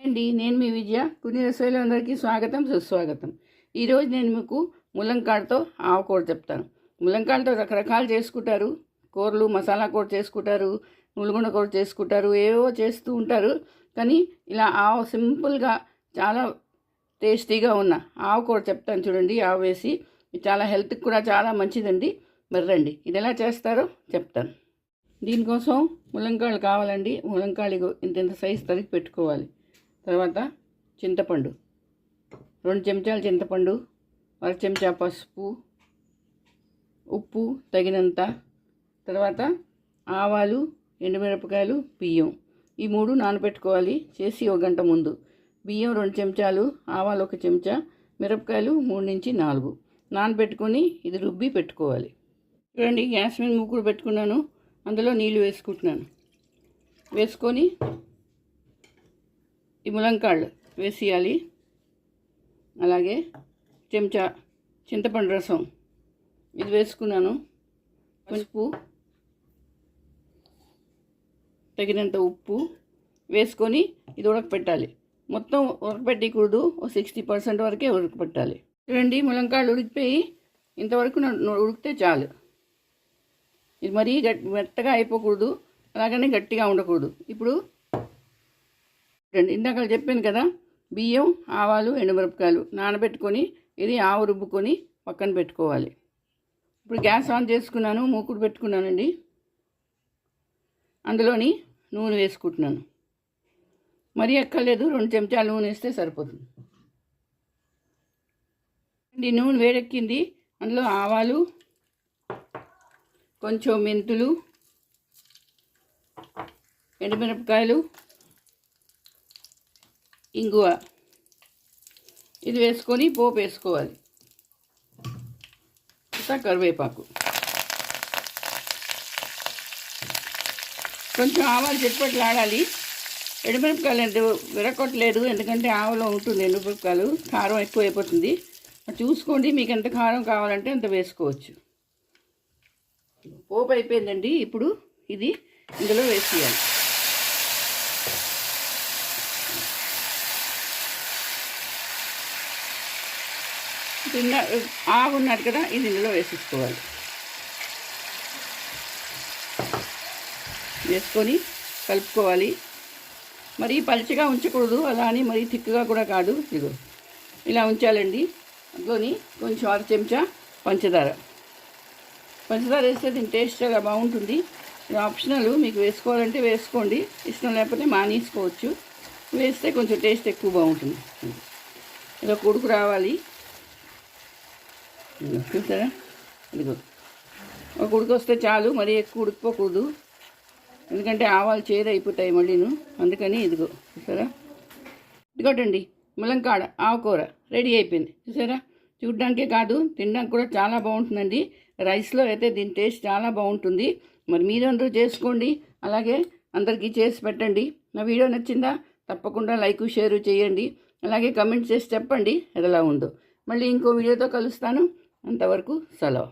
అండి, నేను మీ విజయ. కొన్ని రసోయిలందరికీ స్వాగతం, సుస్వాగతం. ఈరోజు నేను మీకు ములంకాడతో ఆవకూర చెప్తాను. ములంకాడతో రకరకాలు చేసుకుంటారు. కూరలు, మసాలా కూర చేసుకుంటారు, నులుగుండ కూర చేసుకుంటారు, ఏవో చేస్తూ ఉంటారు. కానీ ఇలా సింపుల్గా చాలా టేస్టీగా ఉన్న ఆవకూర చెప్తాను చూడండి. ఆవు వేసి చాలా హెల్త్కి కూడా చాలా మంచిదండి. మరి రండి, ఇది ఎలా చేస్తారో చెప్తాను. దీనికోసం ములంకాయలు కావాలండి. ములంకాయలు ఇంత సైజు తరిగి పెట్టుకోవాలి. తర్వాత చింతపండు, 2 చెంచాలు చింతపండు, 1 చెంచా పసుపు, ఉప్పు తగినంత, తర్వాత ఆవాలు, ఎండుమిరపకాయలు, బియ్యం, ఈ 3 నానబెట్టుకోవాలి. చేసి 1 గంట ముందు. బియ్యం 2 చెంచాలు, ఆవాలు 1 చెంచా, మిరపకాయలు 3 నుంచి 4 నానబెట్టుకొని ఇది రుబ్బి పెట్టుకోవాలి. చూడండి, గ్యాస్ మీద మూకుడు పెట్టుకున్నాను. అందులో నీళ్ళు వేసుకుంటున్నాను. వేసుకొని ఈ ములంకాళ్ళు వేసేయాలి. అలాగే చెంచా చింతపండు రసం ఇది వేసుకున్నాను. పసుపు, తగినంత ఉప్పు వేసుకొని ఇది ఉడకపెట్టాలి. మొత్తం ఉడకపెట్టకూడదు, 60% వరకే ఉడకపెట్టాలి. చూడండి, ములంకాళ్ళు ఉడికిపోయి ఇంతవరకు ఉడికితే చాలు. ఇది మరీ మెత్తగా అయిపోకూడదు, అలాగనే గట్టిగా ఉండకూడదు. ఇప్పుడు ఇందాక చెప్పాను కదా, బియ్యం, ఆవాలు, ఎండుమిరపకాయలు నానబెట్టుకొని ఇది ఆవు రుబ్బుకొని పక్కన పెట్టుకోవాలి. ఇప్పుడు గ్యాస్ ఆన్ చేసుకున్నాను, మూకుడు పెట్టుకున్నానండి. అందులోని నూనె వేసుకుంటున్నాను. మరీ ఎక్కర్లేదు, 2 చెంచాలు నూనె వేస్తే సరిపోతుంది. నూనె వేడెక్కింది. అందులో ఆవాలు, కొంచెం మెంతులు, ఎండుమిరపకాయలు, ఇంగువ ఇది వేసుకొని పోపు వేసుకోవాలి. కరివేపాకు, కొంచెం ఆవాలు చిట్పట్లాడాలి. ఎండుమిరపకాయలు ఎంత విరగొట్టలేదు, ఎందుకంటే ఆవలో ఉంటుంది ఎండుమిరపకాయలు, కారం ఎక్కువ అయిపోతుంది. చూసుకోండి, మీకు ఎంత కారం కావాలంటే అంత వేసుకోవచ్చు. పోపు అయిపోయిందండి. ఇప్పుడు ఇది ఇందులో వేసేయాలి. ఆవు ఉన్నట్టు కదా, ఇది ఇందులో వేసేసుకోవాలి. వేసుకొని కలుపుకోవాలి. మరీ పలుచగా ఉంచకూడదు, అలా అని మరీ థిక్గా కూడా కాదు. ఇదిగో ఇలా ఉంచాలండి. అందులోని కొంచెం 1 చెంచా పంచదార వేస్తే దీని టేస్ట్ చాలా బాగుంటుంది. ఇది ఆప్షనల్, మీకు వేసుకోవాలంటే వేసుకోండి, ఇష్టం లేకపోతే మానేసుకోవచ్చు. వేస్తే కొంచెం టేస్ట్ ఎక్కువ బాగుంటుంది. ఇలా కొడుకు రావాలి, చూసారా? ఇదిగో ఒక ఉడికి వస్తే చాలు, మరీ ఎక్కువ ఉడికిపోకూడదు, ఎందుకంటే ఆవాలు చేదు అయిపోతాయి మళ్ళీను. అందుకని ఇదిగో చూసారా, ఇదిగోటండి ములంకాడ ఆవకూర రెడీ అయిపోయింది. చూసారా? చూడ్డానికే కాదు, తినడానికి కూడా చాలా బాగుంటుందండి. రైస్లో అయితే దీని టేస్ట్ చాలా బాగుంటుంది. మరి మీరందరూ చేసుకోండి, అలాగే అందరికీ చేసి పెట్టండి. నా వీడియో నచ్చిందా? తప్పకుండా లైక్, షేర్ చేయండి. అలాగే కమెంట్ చేసి చెప్పండి ఎలా ఉందో. మళ్ళీ ఇంకో వీడియోతో కలుస్తాను. అంతవరకు సెలవు.